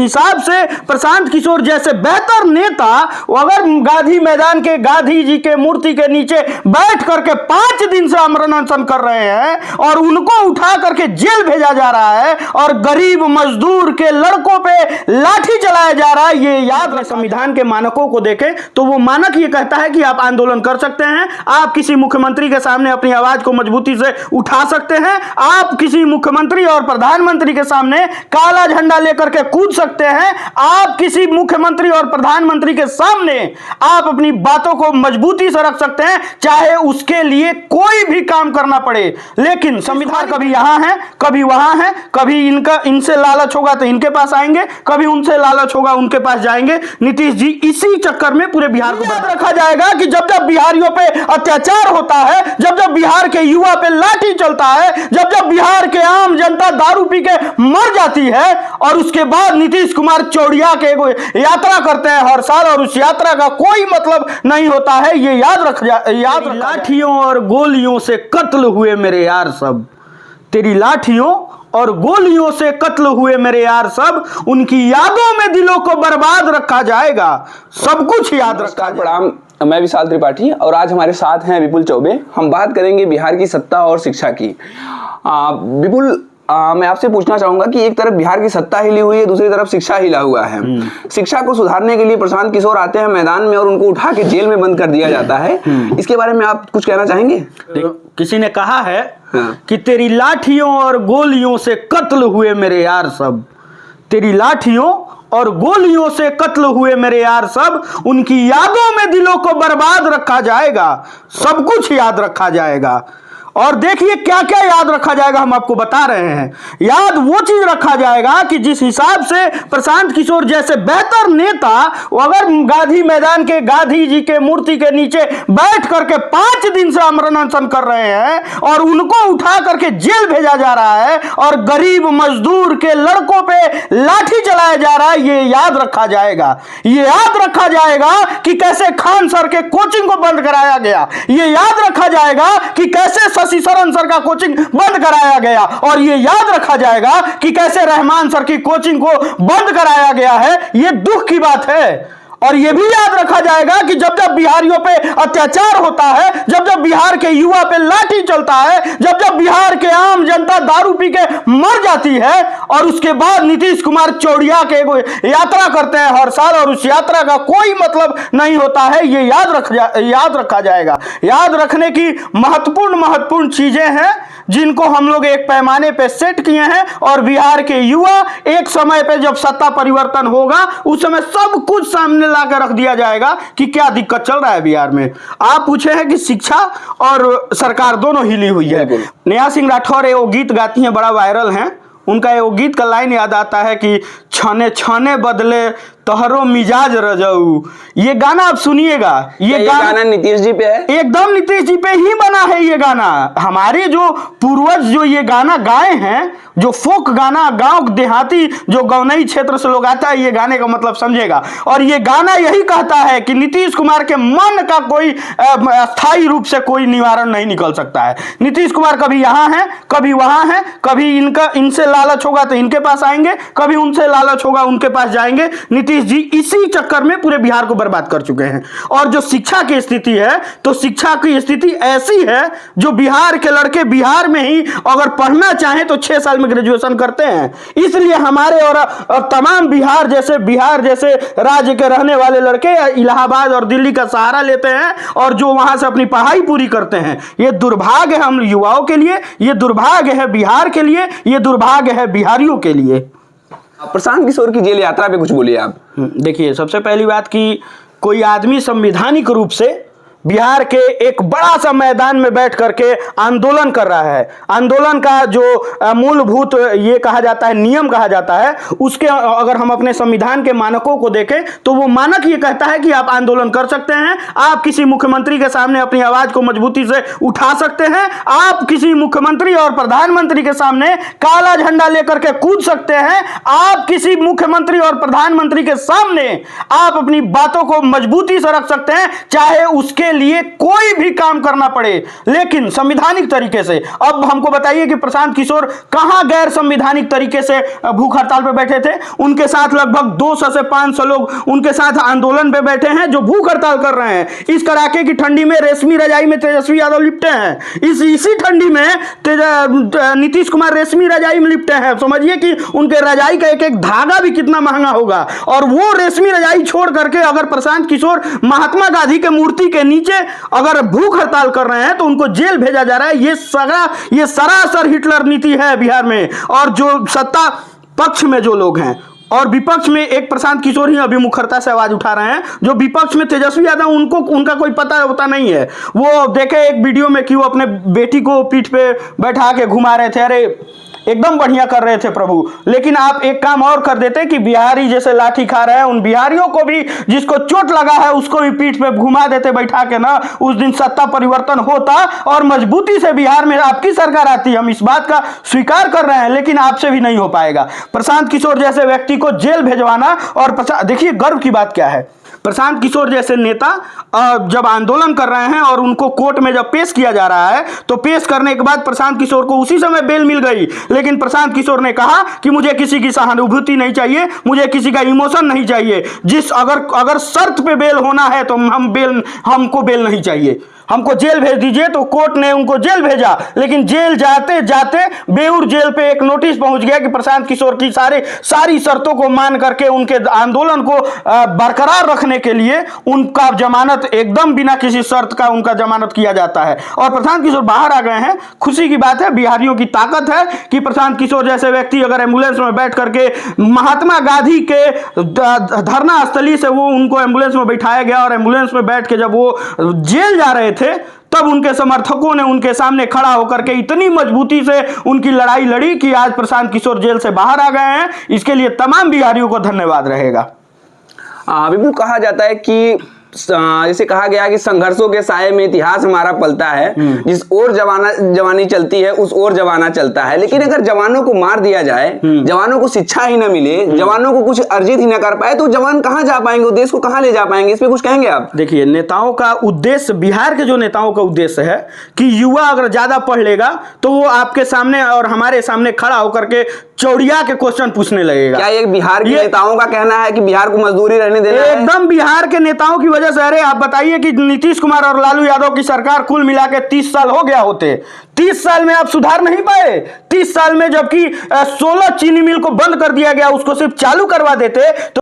हिसाब से प्रशांत किशोर जैसे बेहतर नेता अगर गांधी मैदान के गांधी जी के मूर्ति के नीचे बैठ करके 5 दिन से आमरण अनशन कर रहे हैं और उनको उठा करके जेल भेजा जा रहा है और गरीब मजदूर के लड़कों पे लाठी चलाया जा रहा है, ये याद रखें। संविधान के मानकों को देखें तो वो मानक ये कहता है कि आप आंदोलन कर सकते हैं, आप किसी मुख्यमंत्री के सामने अपनी आवाज को मजबूती से उठा सकते हैं, आप किसी मुख्यमंत्री और प्रधानमंत्री के सामने काला झंडा लेकर के कूद सकते हैं, आप किसी मुख्यमंत्री और प्रधानमंत्री के सामने आप अपनी बातों को मजबूती से रख सकते हैं, चाहे उसके लिए कोई भी काम करना पड़े। लेकिन संविधान कभी यहां है कभी वहां है, कभी इनसे लालच होगा तो इनके पास आएंगे, कभी उनसे लालच होगा उनके पास जाएंगे। नीतीश जी इसी चक्कर में पूरे बिहार को याद रखा जाएगा कि जब जब बिहारियों पे अत्याचार होता है, जब जब बिहार के युवा पे लाठी चलता है, जब जब बिहार के आम जनता दारू पी के मर जाती है और उसके बाद नीतीश कुमार चौड़िया के यात्रा करते हैं हर साल और उस यात्रा का कोई मतलब नहीं होता है, ये याद लाठियों और गोलियों से कत्ल हुए मेरे यार सब, तेरी लाठियों और गोलियों से कत्ल हुए मेरे यार सब, उनकी यादों में दिलों को बर्बाद रखा जाएगा, सब कुछ याद रखा। प्रणाम, मैं विशाल त्रिपाठी और आज हमारे साथ हैं विपुल चौबे। हम बात करेंगे बिहार की सत्ता और शिक्षा की। विपुल, मैं आपसे पूछना चाहूंगा कि एक तरफ बिहार की सत्ता हिली हुई है, दूसरी तरफ शिक्षा हिला हुआ है। शिक्षा को सुधारने के लिए प्रशांत किशोर आते हैं मैदान में और उनको उठा के जेल में बंद कर दिया जाता है। इसके बारे में आप कुछ कहना चाहेंगे? किसी ने कहा है कि तेरी लाठियों और गोलियों से कत्ल हुए मेरे यार सब, तेरी लाठियों और गोलियों से कत्ल हुए मेरे यार सब, उनकी यादों में दिलों को बर्बाद रखा जाएगा, सब कुछ याद रखा जाएगा। और देखिए क्या क्या याद रखा जाएगा, हम आपको बता रहे हैं। याद वो चीज रखा जाएगा कि जिस हिसाब से प्रशांत किशोर जैसे बेहतर नेता अगर गांधी मैदान के गांधी जी के मूर्ति के नीचे बैठ करके 5 दिन से आमरण अनशन कर रहे हैं और उनको उठा करके जेल भेजा जा रहा है और गरीब मजदूर के लड़कों पे लाठी चलाया जा रहा है, ये याद रखा जाएगा। ये याद रखा जाएगा कि कैसे खान सर के कोचिंग को बंद कराया गया, ये याद रखा जाएगा कि कैसे शशि शरण सर का कोचिंग बंद कराया गया और ये याद रखा जाएगा कि कैसे रहमान सर की कोचिंग को बंद कराया गया है। ये दुख की बात है। और ये भी याद रखा जाएगा कि जब जब बिहारियों पे अत्याचार होता है, जब जब बिहार के युवा पे लाठी चलता है, जब जब बिहार के आम जनता दारू पी के मर जाती है और उसके बाद नीतीश कुमार चौड़िया के यात्रा करते हैं हर साल और उस यात्रा का कोई मतलब नहीं होता है, ये याद रखा जाएगा। याद रखने की महत्वपूर्ण चीजें हैं जिनको हम लोग एक पैमाने पे सेट किए हैं और बिहार के युवा एक समय पे जब सत्ता परिवर्तन होगा उस समय सब कुछ सामने लाकर रख दिया जाएगा कि क्या दिक्कत चल रहा है बिहार में। आप पूछे हैं कि शिक्षा और सरकार दोनों हिली हुई है। नेहा सिंह राठौर वो गीत गाती हैं, बड़ा वायरल हैं, उनका वो गीत का लाइन याद आता है कि छने छने बदले तोहरो मिजाज रजऊ। ये गाना आप सुनिएगा, ये गाना नीतीश जी पे है, एकदम नीतीश जी पे ही बना है ये गाना। हमारे जो पूर्वज जो ये गाना गाए हैं, जो फोक गाना गांव देहाती जो गौनई क्षेत्र से लोग आता है, ये गाने का मतलब समझेगा। और ये गाना यही कहता है कि नीतीश कुमार के मन का कोई स्थायी रूप से कोई निवारण नहीं निकल सकता है। नीतीश कुमार कभी यहाँ है कभी वहां है, कभी इनसे लालच होगा तो इनके पास आएंगे, कभी उनसे लालच होगा उनके पास जाएंगे। नीतीश जी इसी चक्कर में पूरे बिहार को बर्बाद कर चुके हैं। और जो शिक्षा की स्थिति है, तो शिक्षा की स्थिति ऐसी है जो बिहार के लड़के बिहार में ही अगर पढ़ना चाहें तो 6 साल में ग्रेजुएशन करते हैं। इसलिए हमारे और तमाम बिहार जैसे राज्य के रहने वाले लड़के इलाहाबाद और दिल्ली का सहारा लेते हैं और जो वहां से अपनी पढ़ाई पूरी करते हैं। ये दुर्भाग्य है हम युवाओं के लिए, ये दुर्भाग्य है बिहार के लिए, ये दुर्भाग्य है बिहारियों के लिए। प्रशांत किशोर की जेल यात्रा पे कुछ बोलिए आप। देखिए, सबसे पहली बात कि कोई आदमी संवैधानिक रूप से बिहार के एक बड़ा सा मैदान में बैठ करके आंदोलन कर रहा है। आंदोलन का जो मूलभूत ये कहा जाता है, नियम कहा जाता है, उसके अगर हम अपने संविधान के मानकों को देखें तो वो मानक ये कहता है कि आप आंदोलन कर सकते हैं, आप किसी मुख्यमंत्री के सामने अपनी आवाज को मजबूती से उठा सकते हैं, आप किसी मुख्यमंत्री और प्रधानमंत्री के सामने काला झंडा लेकर के कूद सकते हैं, आप किसी मुख्यमंत्री और प्रधानमंत्री के सामने आप अपनी बातों को मजबूती से रख सकते हैं, चाहे उसके के लिए कोई भी काम करना पड़े, लेकिन संवैधानिक तरीके से। अब हमको बताइए कि प्रशांत किशोर कहां गैर संवैधानिक तरीके से भूख हड़ताल पे बैठे थे? उनके साथ लगभग 200 से 500 लोग उनके साथ आंदोलन पे बैठे हैं जो भूख हड़ताल कर रहे हैं। इस कड़ाके की ठंडी में रेशमी रजाई में तेजस्वी यादव लिपटे हैं। इसी ठंडी में नीतीश कुमार रेशमी रजाई में लिपटे हैं। समझिए कि उनके रजाई का एक एक धागा भी कितना महंगा होगा। और वो रेशमी रजाई छोड़ करके अगर प्रशांत किशोर महात्मा गांधी के मूर्ति के नीचे अगर भूख हड़ताल कर रहे हैं तो उनको जेल भेजा जा रहा है। ये सरासर हिटलर नीति है बिहार में। और जो सत्ता पक्ष में जो लोग हैं और विपक्ष में एक प्रशांत किशोर ही अभी मुखरता से आवाज उठा रहे हैं। जो विपक्ष में तेजस्वी यादव उनका कोई पता होता नहीं है। वो देखे एक वीडियो में कि वो अपने बेटी को पीठ पे बैठा के घुमा रहे थे। अरे एकदम बढ़िया कर रहे थे प्रभु, लेकिन आप एक काम और कर देते कि बिहारी जैसे लाठी खा रहे हैं उन बिहारियों को भी, जिसको चोट लगा है उसको भी पीठ पे घुमा देते बैठा के ना, उस दिन सत्ता परिवर्तन होता और मजबूती से बिहार में आपकी सरकार आती। हम इस बात का स्वीकार कर रहे हैं, लेकिन आपसे भी नहीं हो पाएगा। प्रशांत किशोर जैसे व्यक्ति को जेल भेजवाना। और देखिए गर्व की बात क्या है, प्रशांत किशोर जैसे नेता जब आंदोलन कर रहे हैं और उनको कोर्ट में जब पेश किया जा रहा है तो पेश करने के बाद प्रशांत किशोर को उसी समय बेल मिल गई। लेकिन प्रशांत किशोर ने कहा कि मुझे किसी की सहानुभूति नहीं चाहिए, मुझे किसी का इमोशन नहीं चाहिए। अगर शर्त पे बेल होना है तो हमको बेल नहीं चाहिए, हमको जेल भेज दीजिए। तो कोर्ट ने उनको जेल भेजा, लेकिन जेल जाते जाते बेऊर जेल पे एक नोटिस पहुंच गया कि प्रशांत किशोर की सारी शर्तों को मान करके उनके आंदोलन को बरकरार रखने के लिए उनका जमानत एकदम बिना किसी शर्त का उनका जमानत किया जाता है। और प्रशांत किशोर बाहर आ गए हैं। खुशी की बात है, बिहारियों की ताकत है कि प्रशांत किशोर जैसे व्यक्ति अगर एम्बुलेंस में बैठ करके महात्मा गांधी के धरना स्थली से वो उनको एम्बुलेंस में बैठाया गया और एम्बुलेंस में बैठ के जब वो जेल जा रहे थे तब उनके समर्थकों ने उनके सामने खड़ा होकर के इतनी मजबूती से उनकी लड़ाई लड़ी कि आज प्रशांत किशोर जेल से बाहर आ गए हैं। इसके लिए तमाम बिहारियों को धन्यवाद रहेगा। बिल्कुल कहा जाता है कि जैसे कहा गया कि संघर्षों के साये में इतिहास हमारा पलता है, जिस ओर जवानी चलती है उस ओर जमाना चलता है। लेकिन अगर जवानों को मार दिया जाए, जवानों को शिक्षा ही न मिले, जवानों को कुछ अर्जित ही न कर पाए तो जवान कहां जा पाएंगे, देश को कहां ले जा पाएंगे? इस पे कुछ कहेंगे आप? देखिए, नेताओं का उद्देश्य, बिहार के जो नेताओं का उद्देश्य है कि युवा अगर ज्यादा पढ़ लेगा तो वो आपके सामने और हमारे सामने खड़ा होकर के चौड़िया के क्वेश्चन पूछने लगेगा। क्या ये बिहार के नेताओं का कहना है कि बिहार को मजदूरी रहने देना है? एकदम बिहार के नेताओं की वजह से। अरे आप बताइए कि नीतीश कुमार और लालू यादव की सरकार कुल मिला के 30 साल हो गया होते, 30 साल में आप सुधार नहीं पाए। 30 साल में जबकि 16 चीनी मिल को बंद कर दिया गया, उसको सिर्फ चालू करवा देते तो